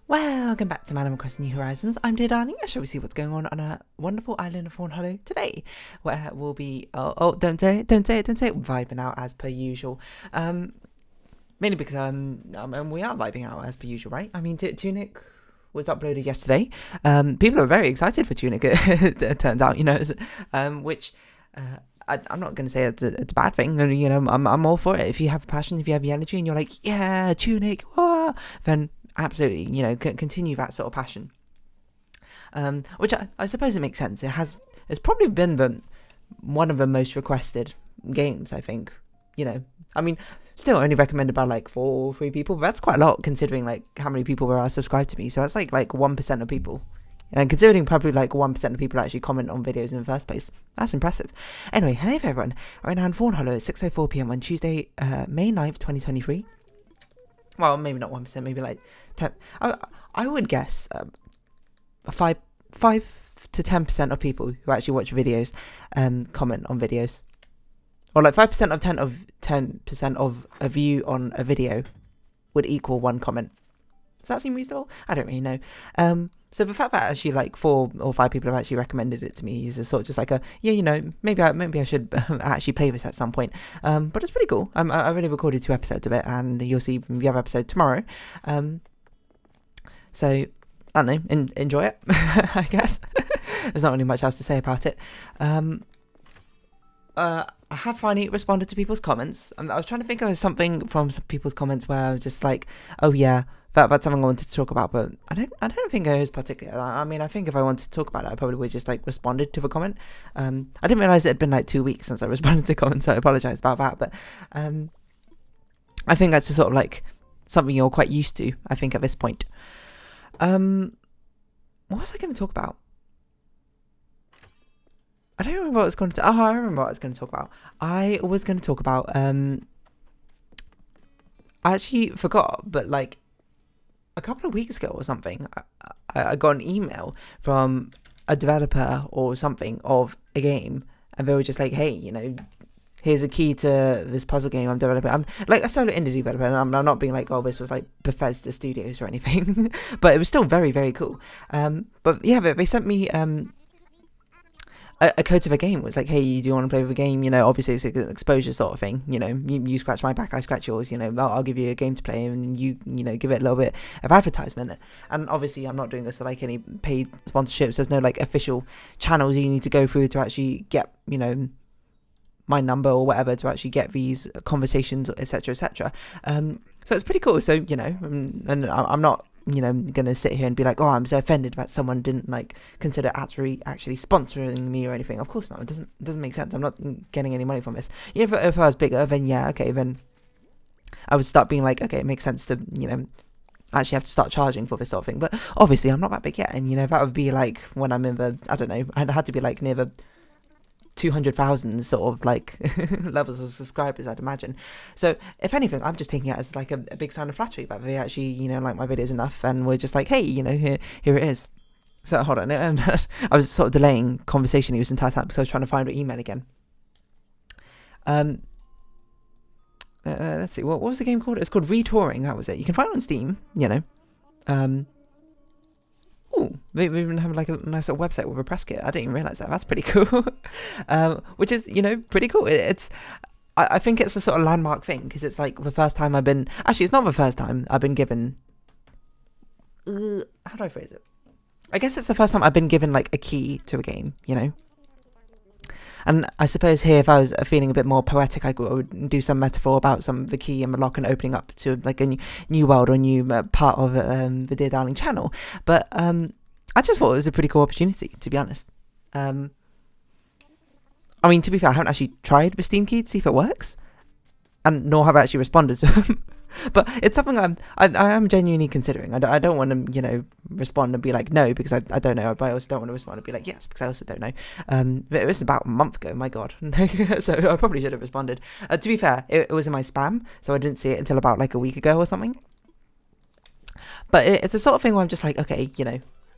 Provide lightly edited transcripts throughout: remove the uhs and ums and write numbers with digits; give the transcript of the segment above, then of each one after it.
Welcome back to Animal Crossing New Horizons. I'm dear darling. Shall we see what's going on a wonderful island of Fawnhollow today, where we'll be don't say it, vibing out as per usual. Mainly because we are vibing out as per usual, right? I mean, Tunic was uploaded yesterday. People are very excited for Tunic. It turns out, which. I'm not going to say it's a bad thing. I'm all for it. If you have passion, if you have the energy, and you're like, yeah, Tunic, then absolutely, continue that sort of passion. Which I suppose it makes sense. It's probably been one of the most requested games, I think. I mean, still only recommended by like 4 or 3 people, but that's quite a lot considering like how many people are subscribed to me. So that's like 1% of people. And considering probably like 1% of people actually comment on videos in the first place. That's impressive. Anyway, hello everyone. Right now in Fawnhollow at 6:04 PM on Tuesday, May 9th, 2023. Well, maybe not 1%, maybe like 10. I would guess 5 to 10% of people who actually watch videos comment on videos. Or like 5% of 10% of a view on a video would equal 1 comment. Does that seem reasonable? I don't really know. So the fact that actually like 4 or 5 people have actually recommended it to me is a sort of just like maybe I should actually play this at some point. But it's pretty cool. I already recorded 2 episodes of it, and you'll see the other episode tomorrow. So I don't know, enjoy it. I guess there's not really much else to say about it. I have finally responded to people's comments. I was trying to think of something from some people's comments where I was just like, oh yeah, that's something I wanted to talk about, but I don't think it was particular. I mean, I think if I wanted to talk about it, I probably would just like responded to the comment. I didn't realize it had been like 2 weeks since I responded to comments, so I apologize about that. But I think that's a sort of like something you're quite used to, I think, at this point. What was I going to talk about? I don't remember what I was going to. Oh, I remember what I was going to talk about. I was going to talk about. I actually forgot, but like a couple of weeks ago or something, I got an email from a developer or something of a game, and they were just like, "Hey, here's a key to this puzzle game I'm developing." I'm like a solo indie developer, and I'm not being like, "Oh, this was like Bethesda Studios or anything," but it was still very, very cool. But yeah, they sent me a code to the game. It was like, hey, do you want to play with a game? Obviously it's an exposure sort of thing. You scratch my back, I scratch yours. I'll give you a game to play, and you give it a little bit of advertisement. And obviously I'm not doing this for like any paid sponsorships. There's no like official channels you need to go through to actually get my number or whatever to actually get these conversations, etc., etc. So it's pretty cool. So and I'm not gonna sit here and be like, oh, I'm so offended that someone didn't like consider actually sponsoring me or anything. Of course not. It doesn't make sense. I'm not getting any money from this. If I was bigger, then yeah, okay, then I would start being like, okay, it makes sense to actually have to start charging for this sort of thing. But obviously I'm not that big yet, and that would be like when I'm in the, I don't know, I'd had to be like near the 200,000 sort of like levels of subscribers, I'd imagine. So if anything, I'm just taking it as like a big sign of flattery that they actually like my videos enough, and we're just like, hey, here it is. So hold on, and I was sort of delaying conversation this entire time because I was trying to find the email again. Let's see, what was the game called? It was called Retouring. That was it. You can find it on Steam. Ooh, we even have like a nice little website with a press kit. I didn't even realize that. That's pretty cool. Which is, pretty could. I think it's a sort of landmark thing because it's like the first time actually, it's not the first time I've been given. How do I phrase it? I guess it's the first time I've been given like a key to a game. And I suppose here, if I was feeling a bit more poetic, I would do some metaphor about the key and the lock and opening up to like a new world or new part of the Dear Darling channel. But I just thought it was a pretty cool opportunity, to be honest. I mean, to be fair, I haven't actually tried the Steam key to see if it works, and nor have I actually responded to them. But it's something I am genuinely considering. I don't want to, respond and be like, no, because I don't know. But I also don't want to respond and be like, yes, because I also don't know. But it was about a month ago, my God. So I probably should have responded. To be fair, it was in my spam, so I didn't see it until about like a week ago or something. But it's the sort of thing where I'm just like, okay,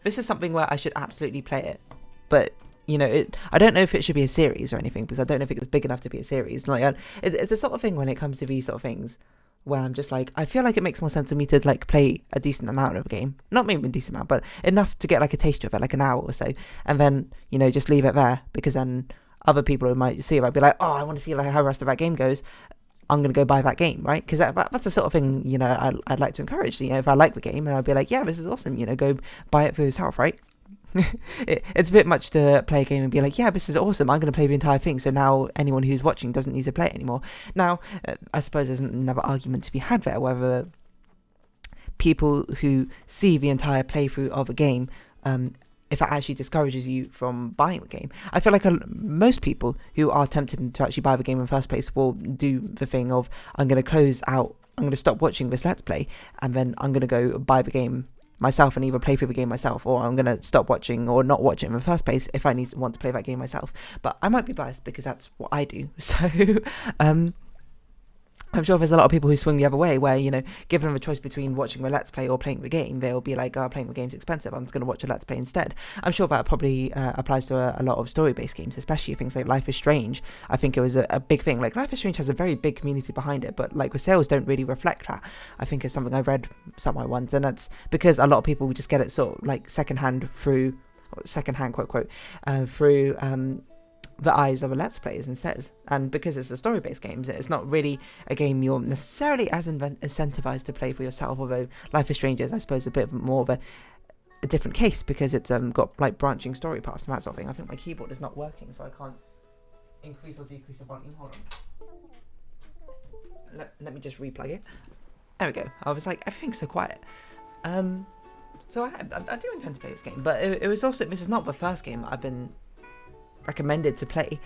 this is something where I should absolutely play it. But I don't know if it should be a series or anything, because I don't know if it's big enough to be a series. Like, it's the sort of thing when it comes to these sort of things where I'm just like, I feel like it makes more sense for me to like play a decent amount of a game, not maybe a decent amount, but enough to get like a taste of it, like an hour or so, and then, you know, just leave it there, because then other people who might see it might be like, oh, I want to see like how the rest of that game goes, I'm going to go buy that game, right? Because that's the sort of thing, you know, I'd like to encourage. You know, if I like the game, and I'd be like, yeah, this is awesome, you know, go buy it for yourself, right? It's a bit much to play a game and be like, yeah, this is awesome, I'm going to play the entire thing, so now anyone who's watching doesn't need to play it anymore. Now, I suppose there's another argument to be had there, whether people who see the entire playthrough of a game, if it actually discourages you from buying the game. I feel like most people who are tempted to actually buy the game in the first place will do the thing of, I'm going to stop watching this Let's Play, and then I'm going to go buy the game myself and either play through the game myself, or I'm going to stop watching or not watch it in the first place if I want to play that game myself. But I might be biased because that's what I do. So I'm sure there's a lot of people who swing the other way, where, you know, given them a choice between watching the Let's Play or playing the game, they'll be like, oh, playing the game's expensive, I'm just going to watch a Let's Play instead. I'm sure that probably applies to a lot of story-based games, especially things like Life is Strange. I think it was a big thing. Like, Life is Strange has a very big community behind it, but like the sales don't really reflect that. I think it's something I read somewhere once, and that's because a lot of people just get it sort of like secondhand quote quote, through the eyes of a Let's Players instead. And because it's a story-based game, it's not really a game you're necessarily as incentivized to play for yourself, although Life is Strange is, I suppose, a bit more of a different case, because it's got like branching story paths and that sort of thing. I think my keyboard is not working, so I can't increase or decrease the volume. Hold on. Let me just replug it. There we go. I was like, everything's so quiet. So I do intend to play this game, but it was also, this is not the first game I've been recommended to play,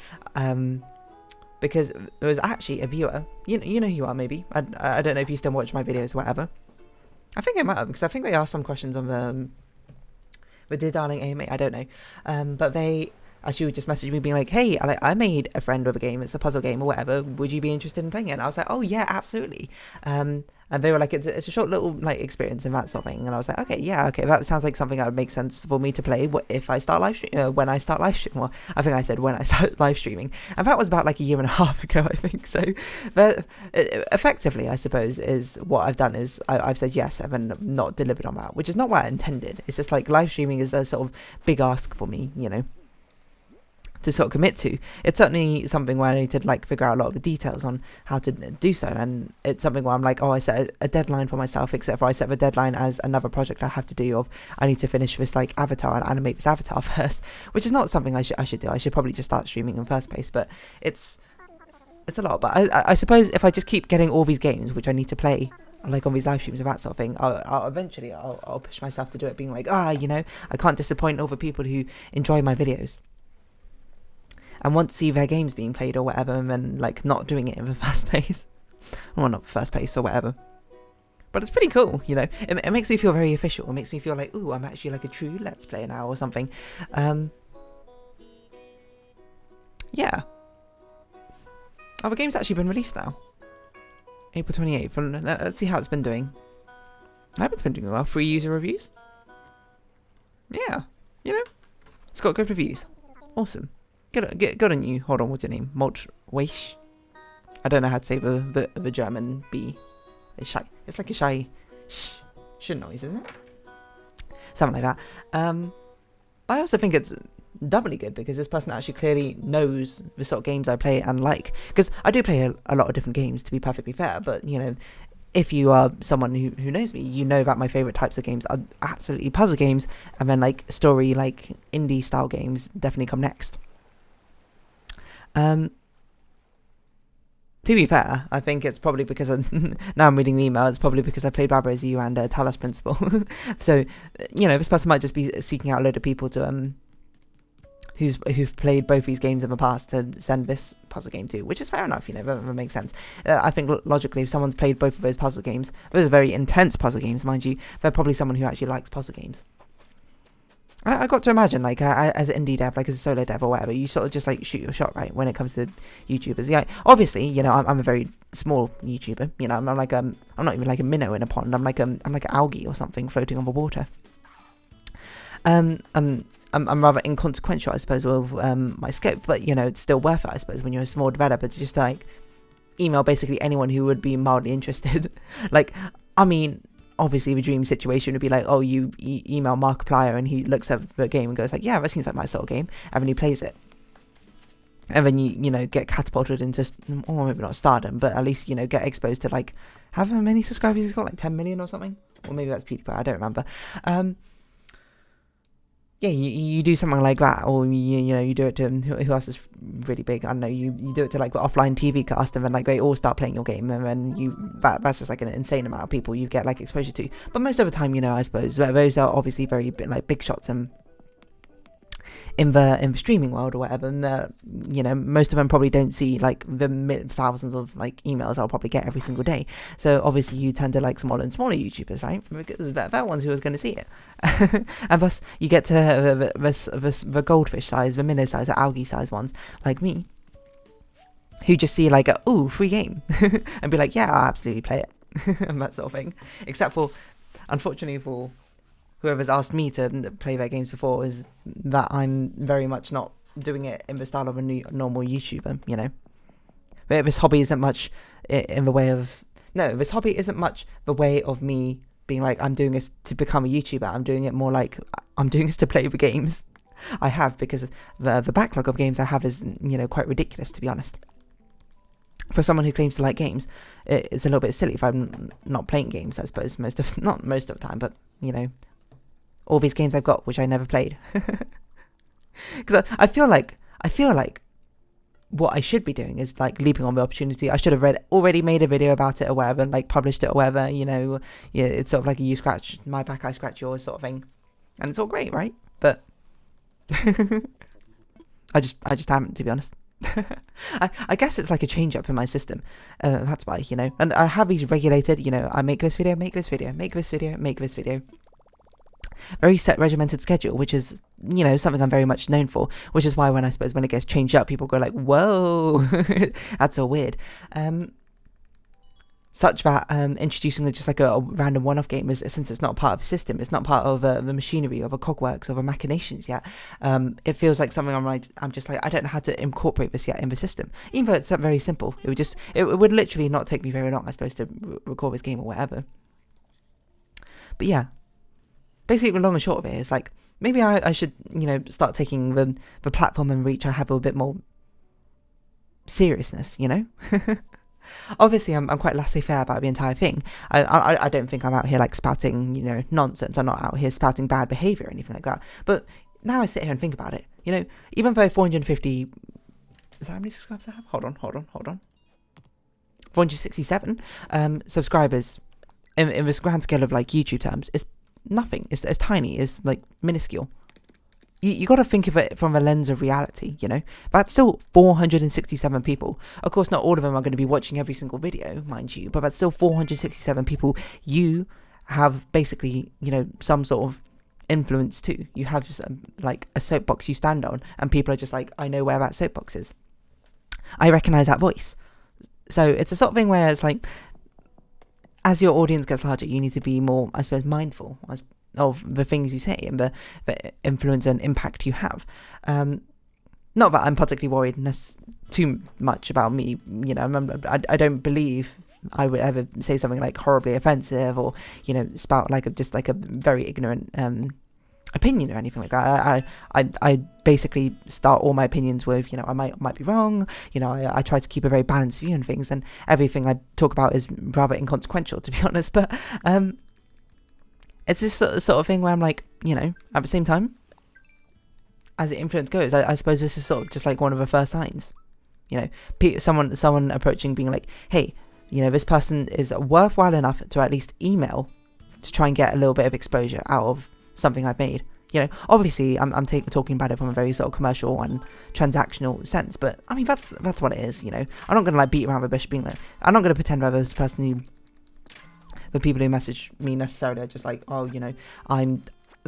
because there was actually a viewer, you know who you are, maybe, I don't know if you still watch my videos or whatever. I think I might have, because I think they asked some questions on the Dear Darling AMA, I don't know, but they actually just messaged me being like, hey, I made a friend with a game, it's a puzzle game or whatever, would you be interested in playing it? And I was like, oh yeah, absolutely. And they were like, it's a short little like experience and that sort of thing. And I was like, okay, that sounds like something that would make sense for me to play if I start live streaming, when I start live streaming. Well, I think I said when I start live streaming, and that was about like a year and a half ago, I think. So that effectively, I suppose, is what I've done is I've said yes and then not delivered on that, which is not what I intended. It's just like live streaming is a sort of big ask for me, you know, to sort of commit to. It's certainly something where I need to like figure out a lot of the details on how to do so, and it's something where I'm like, oh, I set a deadline for myself, except for I set the deadline as another project I have to do of, I need to finish this like avatar and animate this avatar first, which is not something I should do. I should probably just start streaming in the first place, but it's a lot. But I suppose if I just keep getting all these games which I need to play like on these live streams and that sort of thing, I'll eventually push myself to do it, being like, you know, I can't disappoint all the people who enjoy my videos and want to see their games being played or whatever, and then like not doing it in the first place. Well, not the first place or whatever. But it's pretty cool, you know. It makes me feel very official. It makes me feel like, ooh, I'm actually like a true Let's Player now or something. Yeah. Oh, the game's actually been released now. April 28th. And let's see how it's been doing. I hope it's been doing well. 3 user reviews. Yeah. You know, it's got good reviews. Awesome. Good on you. Hold on, what's your name? Moltweish? I don't know how to say the German B. It's shy. It's like a shy sh noise, isn't it? Something like that. I also think it's doubly good because this person actually clearly knows the sort of games I play and like. Because I do play a lot of different games, to be perfectly fair, but, you know, if you are someone who knows me, you know that my favourite types of games are absolutely puzzle games, and then, like, story, like, indie-style games definitely come next. To be fair, I think it's probably because now I'm reading the email, it's probably because I played Barbara as you and Talos Principle. So, you know, this person might just be seeking out a load of people to who've played both these games in the past to send this puzzle game to, which is fair enough, you know, that makes sense. I think logically, if someone's played both of those puzzle games, those are very intense puzzle games, mind you, they're probably someone who actually likes puzzle games. I got to imagine, like, as an indie dev, like as a solo dev or whatever, you sort of just like shoot your shot, right, when it comes to YouTubers. Yeah, obviously, you know, I'm a very small YouTuber. You know, I'm like I'm not even like a minnow in a pond. I'm like an algae or something floating on the water. I'm rather inconsequential, I suppose, with my scope, but you know, it's still worth it, I suppose, when you're a small developer to just like email basically anyone who would be mildly interested. Like, I mean, obviously the dream situation would be like, oh, you email Markiplier and he looks at the game and goes like, yeah, that seems like my sort of game, and then he plays it. And then you know, get catapulted into, or maybe not stardom, but at least, you know, get exposed to like, how many subscribers he's got, like 10 million or something? Or maybe that's PewDiePie, I don't remember. Yeah, you do something like that, or you know, you do it to who else is really big. I don't know, you do it to like the offline TV cast, and then like they all start playing your game, and then that's just like an insane amount of people you get like exposure to. But most of the time, you know, I suppose those are obviously very like big shots and in the streaming world or whatever, and you know, most of them probably don't see like the thousands of like emails I'll probably get every single day. So obviously you tend to like smaller and smaller YouTubers, right? Because they're ones who are going to see it. And thus you get to the goldfish size, the minnow size, the algae size ones like me, who just see like ooh, free game and be like, yeah, I'll absolutely play it. And that sort of thing. Except for, unfortunately for whoever's asked me to play their games before, is that I'm very much not doing it in the style of a normal YouTuber, you know. This hobby isn't much in the way of... No, this hobby isn't much the way of me being like, I'm doing this to become a YouTuber. I'm doing it more like, I'm doing this to play the games I have, because the backlog of games I have is, you know, quite ridiculous, to be honest. For someone who claims to like games, it's a little bit silly if I'm not playing games, I suppose, not most of the time, but, you know, all these games I've got, which I never played. Because I feel like what I should be doing is like leaping on the opportunity. I should have already made a video about it or whatever, like published it or whatever, you know. Yeah, it's sort of like a you scratch my back, I scratch yours sort of thing. And it's all great, right? But I just haven't, to be honest. I guess it's like a change up in my system. That's why, you know. And I have these regulated, you know, I make this video, make this video, make this video, make this video. Very set regimented schedule, which is, you know, something I'm very much known for, which is why when it gets changed up, people go like, whoa, that's all weird. Such that introducing just like a random one-off game, is, since it's not part of a system, it's not part of the machinery of a cogworks of the machinations yet, it feels like something I'm just like, I don't know how to incorporate this yet in the system, even though it's very simple. It would literally not take me very long, I suppose, to record this game or whatever. But yeah, basically the long and short of it is like, maybe I should, you know, start taking the platform and reach I have a bit more seriousness, you know. Obviously I'm quite laissez-faire about the entire thing. I don't think I'm out here like spouting, you know, nonsense. I'm not out here spouting bad behaviour or anything like that. But now I sit here and think about it, you know, even though 450, is that how many subscribers I have? Hold on. 467 subscribers in this grand scale of like YouTube terms is nothing. It's tiny. It's like minuscule. You got to think of it from a lens of reality, you know. That's still 467 people. Of course, not all of them are going to be watching every single video, mind you, but that's still 467 people you have basically, you know, some sort of influence to. You have like a soapbox you stand on, and people are just like, I know where that soapbox is. I recognize that voice. So it's a sort of thing where it's like, as your audience gets larger, you need to be more, I suppose, mindful of the things you say and the influence and impact you have. Not that I'm particularly worried too much about me, you know. I don't believe I would ever say something like horribly offensive or, you know, spout like just like a very ignorant opinion or anything like that. I basically start all my opinions with, you know, I might be wrong, you know. I try to keep a very balanced view on things, and everything I talk about is rather inconsequential, to be honest. But it's this sort of thing where I'm like, you know, at the same time, as the influence goes, I suppose this is sort of just like one of the first signs, you know, someone approaching, being like, hey, you know, this person is worthwhile enough to at least email to try and get a little bit of exposure out of something I've made. You know, obviously I'm talking about it from a very sort of commercial and transactional sense, but I mean, that's what it is, you know. I'm not gonna like beat around the bush being like, I'm not gonna pretend that this person who, the people who message me necessarily are just like, oh, you know, I'm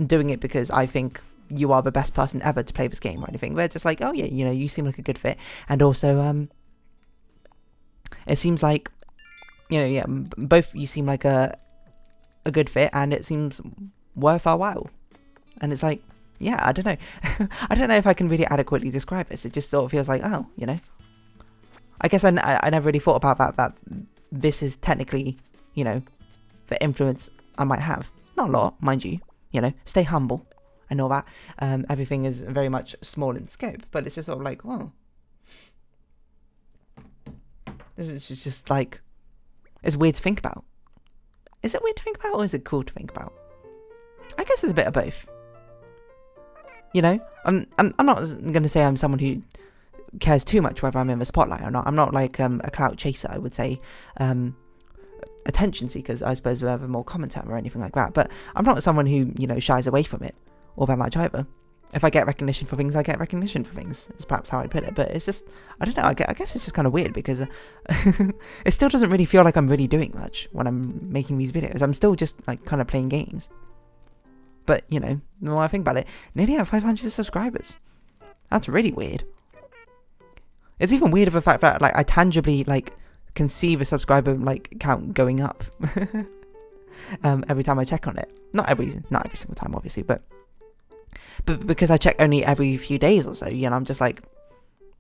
doing it because I think you are the best person ever to play this game or anything. They're just like, oh yeah, you know, you seem like a good fit, and also it seems like, you know, yeah, both you seem like a good fit, and it seems worth our while. And it's like, yeah, I don't know. I don't know if I can really adequately describe this. It just sort of feels like, oh, you know, I guess I never really thought about that this is technically, you know, the influence I might have. Not a lot, mind you. You know, stay humble and all that. Everything is very much small in scope, but it's just sort of like, oh, this is just like, it's weird to think about. Is it weird to think about, or is it cool to think about? I guess it's a bit of both. You know, I'm not going to say I'm someone who cares too much whether I'm in the spotlight or not. I'm not like a clout chaser, I would say. Attention seekers, I suppose, we have a more common term or anything like that. But I'm not someone who, you know, shies away from it all that much either. If I get recognition for things, I get recognition for things. Is perhaps how I'd put it. But it's just, I don't know. I guess it's just kind of weird because it still doesn't really feel like I'm really doing much when I'm making these videos. I'm still just like kind of playing games. But you know, the more I think about it, nearly have 500 subscribers. That's really weird. It's even weirder the fact that like I tangibly like can see the subscriber like count going up every time I check on it. Not every single time, obviously, but because I check only every few days or so, you know, I'm just like,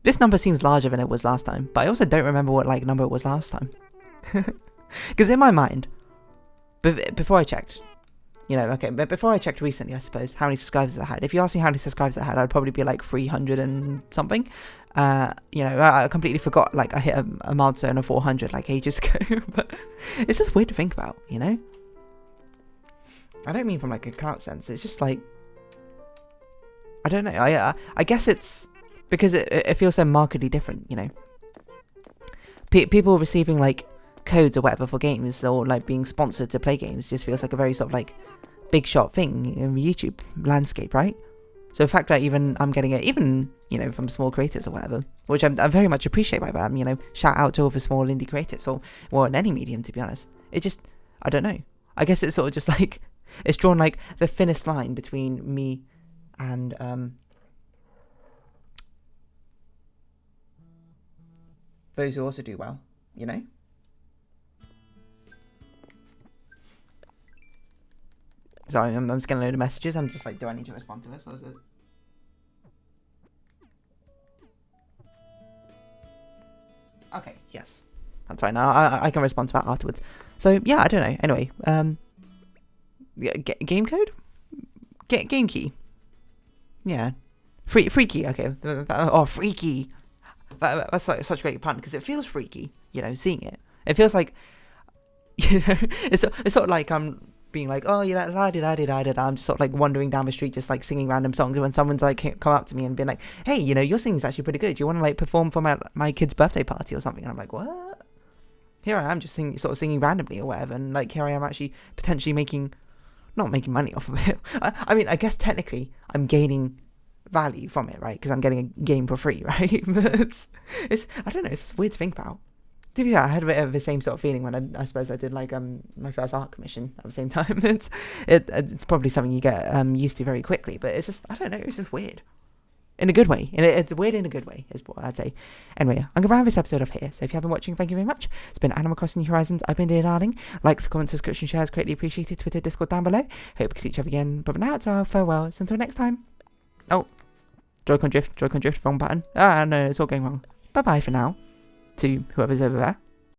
this number seems larger than it was last time. But I also don't remember what like number it was last time, because in my mind, before I checked, you know, okay, but before I checked recently, I suppose, how many subscribers I had. If you asked me how many subscribers I had, I'd probably be like 300 and something. You know, I completely forgot, like, I hit a milestone of 400, like, ages ago. But it's just weird to think about, you know? I don't mean from, like, a clout sense. It's just, like, I don't know. I guess it's because it feels so markedly different, you know? People receiving, like, codes or whatever for games, or, like, being sponsored to play games just feels like a very sort of, like, big shot thing in the YouTube landscape, right? So the fact that even I'm getting it, even, you know, from small creators or whatever, which I very much appreciate by that, you know, shout out to all the small indie creators, or in any medium, to be honest. It just, I don't know. I guess it's sort of just like, it's drawn like the thinnest line between me and, those who also do well, you know? Sorry, I'm just getting a load of messages. I'm just like, do I need to respond to this, or is it? Okay, yes. That's fine. I can respond to that afterwards. So, yeah, I don't know. Anyway, game code? Game key. Yeah. Free key, okay. Oh, freaky. That's like such a great pun, because it feels freaky, you know, seeing it. It feels like, you know, it's sort of like I'm being like, oh, yeah, la-di-da-di-da-di-da. I'm just sort of like wandering down the street, just like singing random songs. And when someone's like come up to me and been like, hey, you know, your singing's actually pretty good. Do you want to like perform for my kid's birthday party or something? And I'm like, what? Here I am just singing randomly or whatever. And like, here I am actually potentially not making money off of it. I mean, I guess technically I'm gaining value from it, right? Because I'm getting a game for free, right? But it's I don't know, it's just weird to think about. To be fair, I had a bit of the same sort of feeling when I suppose I did like my first art commission at the same time. It's probably something you get used to very quickly, but it's just, I don't know, it's just weird. In a good way. And it's weird in a good way, is what I'd say. Anyway, I'm going to round this episode off here. So if you have been watching, thank you very much. It's been Animal Crossing New Horizons. I've been Dear Darling. Likes, comments, subscription, shares, greatly appreciated. Twitter, Discord down below. Hope we can see each other again. But for now, it's our farewell. So until next time. Oh, Joy-Con drift, wrong button. Ah, no, it's all going wrong. Bye-bye for now. To whoever's over there.